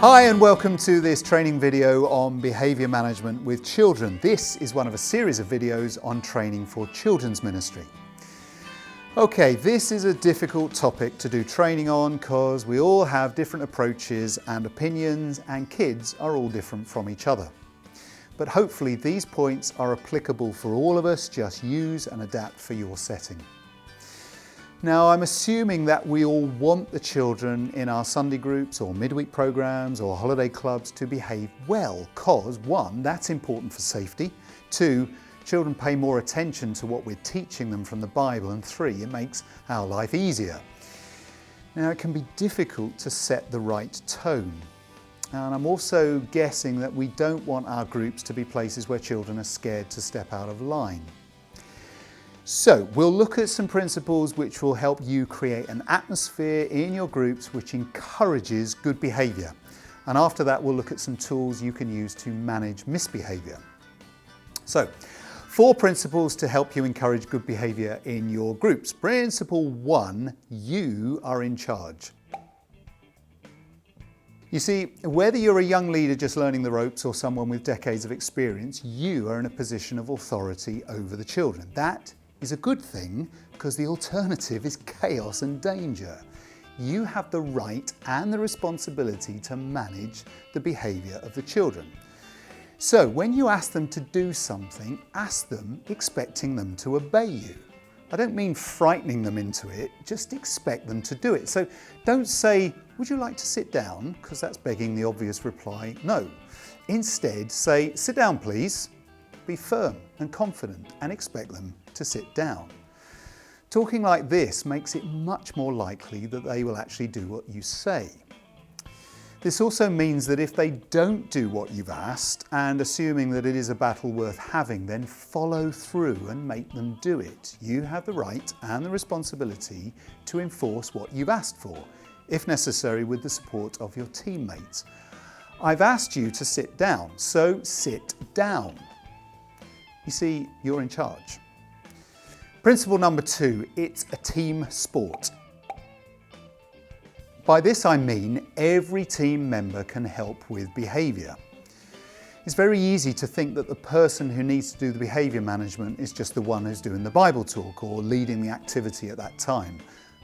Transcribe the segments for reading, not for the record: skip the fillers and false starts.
Hi and welcome to this training video on behaviour management with children. This is one of a series of videos on training for children's ministry. Okay, this is a difficult topic to do training on because we all have different approaches and opinions, and kids are all different from each other. But hopefully these points are applicable for all of us. Just use and adapt for your setting. Now, I'm assuming that we all want the children in our Sunday groups or midweek programs or holiday clubs to behave well, because one, that's important for safety. Two, children pay more attention to what we're teaching them from the Bible. And three, it makes our life easier. Now, it can be difficult to set the right tone. And I'm also guessing that we don't want our groups to be places where children are scared to step out of line. So we'll look at some principles which will help you create an atmosphere in your groups which encourages good behaviour. And after that, we'll look at some tools you can use to manage misbehaviour. So, 4 principles to help you encourage good behaviour in your groups. Principle 1, you are in charge. You see, whether you're a young leader just learning the ropes or someone with decades of experience, you are in a position of authority over the children. That is a good thing, because the alternative is chaos and danger. You have the right and the responsibility to manage the behaviour of the children. So when you ask them to do something, ask them expecting them to obey you. I don't mean frightening them into it, just expect them to do it. So don't say, "Would you like to sit down?" because that's begging the obvious reply, no. Instead, say, "Sit down, please." Be firm and confident and expect them to sit down. Talking like this makes it much more likely that they will actually do what you say. This also means that if they don't do what you've asked, and assuming that it is a battle worth having, then follow through and make them do it. You have the right and the responsibility to enforce what you've asked for, if necessary with the support of your teammates. I've asked you to sit down, so sit down. You see, you're in charge. Principle number 2, it's a team sport. By this I mean every team member can help with behaviour. It's very easy to think that the person who needs to do the behaviour management is just the one who's doing the Bible talk or leading the activity at that time.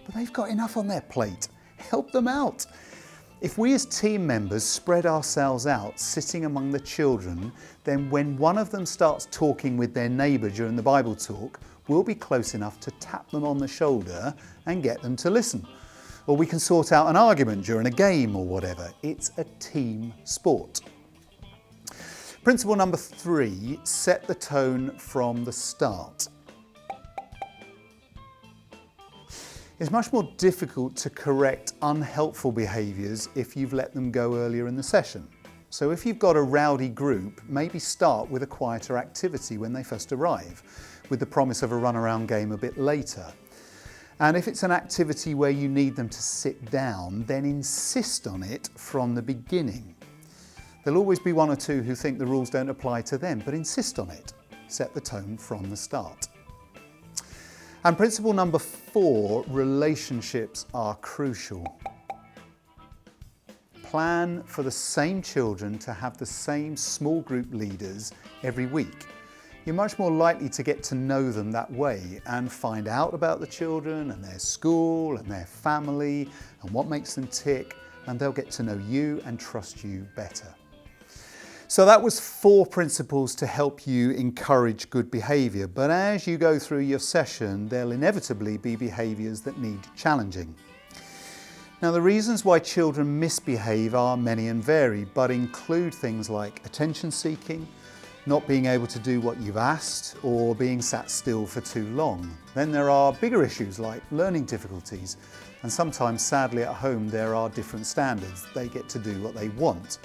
But they've got enough on their plate. Help them out. If we as team members spread ourselves out, sitting among the children, then when one of them starts talking with their neighbour during the Bible talk, we'll be close enough to tap them on the shoulder and get them to listen. Or we can sort out an argument during a game or whatever. It's a team sport. Principle number 3, set the tone from the start. It's much more difficult to correct unhelpful behaviours if you've let them go earlier in the session. So if you've got a rowdy group, maybe start with a quieter activity when they first arrive, with the promise of a run-around game a bit later. And if it's an activity where you need them to sit down, then insist on it from the beginning. There'll always be one or two who think the rules don't apply to them, but insist on it. Set the tone from the start. And principle number 4, relationships are crucial. Plan for the same children to have the same small group leaders every week. You're much more likely to get to know them that way and find out about the children and their school and their family and what makes them tick, and they'll get to know you and trust you better. So that was 4 principles to help you encourage good behaviour. But as you go through your session, there'll inevitably be behaviours that need challenging. Now, the reasons why children misbehave are many and varied, but include things like attention seeking, not being able to do what you've asked, or being sat still for too long. Then there are bigger issues like learning difficulties, and sometimes, sadly, at home there are different standards. They get to do what they want.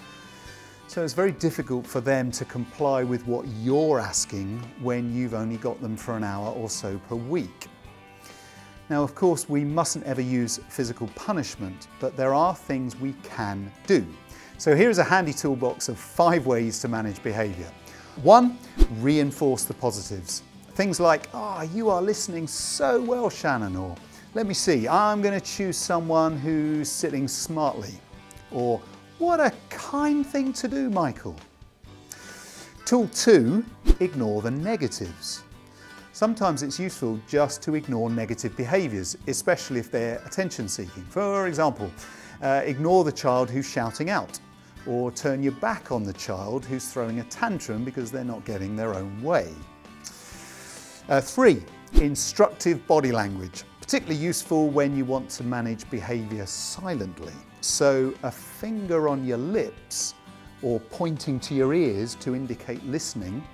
So it's very difficult for them to comply with what you're asking when you've only got them for an hour or so per week. Now, of course, we mustn't ever use physical punishment, but there are things we can do. So here's a handy toolbox of 5 ways to manage behaviour. 1, reinforce the positives. Things like, you are listening so well, Shannon, or let me see, I'm going to choose someone who's sitting smartly, or What a kind thing to do, Michael. Tool 2, ignore the negatives. Sometimes it's useful just to ignore negative behaviours, especially if they're attention seeking. For example, ignore the child who's shouting out, or turn your back on the child who's throwing a tantrum because they're not getting their own way. 3, instructive body language. Particularly useful when you want to manage behaviour silently. So a finger on your lips, or pointing to your ears to indicate listening,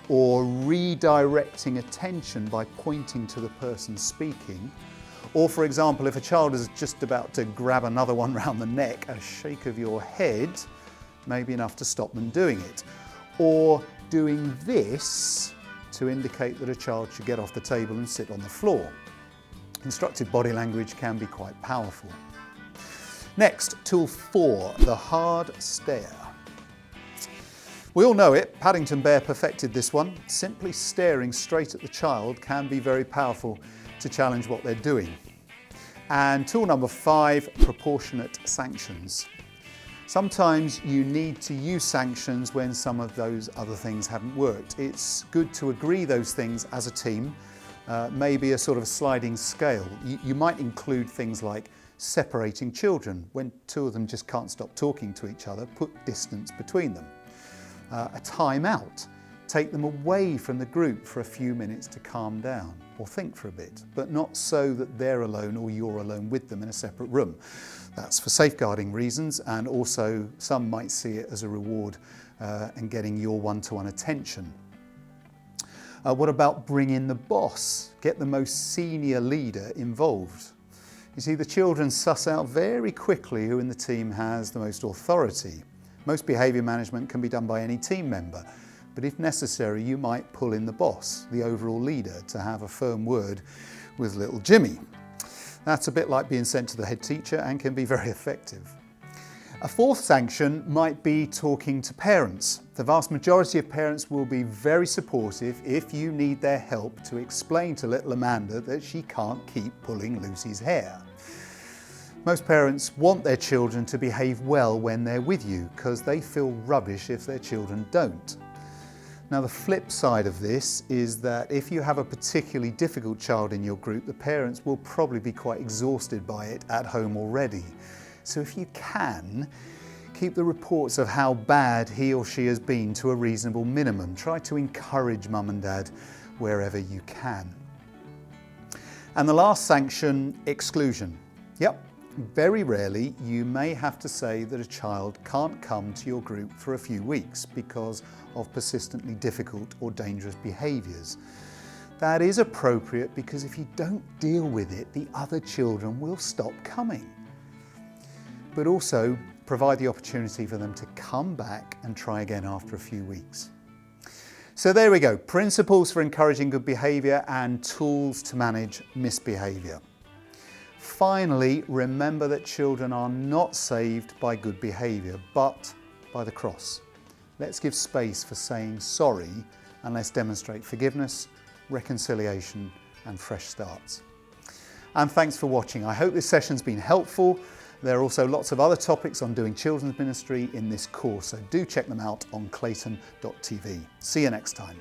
or redirecting attention by pointing to the person speaking. Or for example, if a child is just about to grab another one round the neck, a shake of your head may be enough to stop them doing it. Or doing this to indicate that a child should get off the table and sit on the floor. Instructive body language can be quite powerful. Next, tool 4, the hard stare. We all know it, Paddington Bear perfected this one. Simply staring straight at the child can be very powerful to challenge what they're doing. And tool number 5, proportionate sanctions. Sometimes you need to use sanctions when some of those other things haven't worked. It's good to agree those things as a team, maybe a sort of sliding scale. You might include things like separating children. When two of them just can't stop talking to each other, put distance between them. A time out. Take them away from the group for a few minutes to calm down or think for a bit, but not so that they're alone or you're alone with them in a separate room. That's for safeguarding reasons, and also some might see it as a reward and getting your one-to-one attention. What about bring in the boss? Get the most senior leader involved. You see, the children suss out very quickly who in the team has the most authority. Most behaviour management can be done by any team member, but if necessary, you might pull in the boss, the overall leader, to have a firm word with little Jimmy. That's a bit like being sent to the head teacher and can be very effective. A 4th sanction might be talking to parents. The vast majority of parents will be very supportive if you need their help to explain to little Amanda that she can't keep pulling Lucy's hair. Most parents want their children to behave well when they're with you because they feel rubbish if their children don't. Now, the flip side of this is that if you have a particularly difficult child in your group, the parents will probably be quite exhausted by it at home already. So if you can, keep the reports of how bad he or she has been to a reasonable minimum. Try to encourage mum and dad wherever you can. And the last sanction, exclusion. Yep. Very rarely you may have to say that a child can't come to your group for a few weeks because of persistently difficult or dangerous behaviours. That is appropriate because if you don't deal with it, the other children will stop coming. But also provide the opportunity for them to come back and try again after a few weeks. So there we go, principles for encouraging good behaviour and tools to manage misbehaviour. Finally, remember that children are not saved by good behaviour, but by the cross. Let's give space for saying sorry, and let's demonstrate forgiveness, reconciliation, and fresh starts. And thanks for watching. I hope this session's been helpful. There are also lots of other topics on doing children's ministry in this course, so do check them out on clayton.tv. See you next time.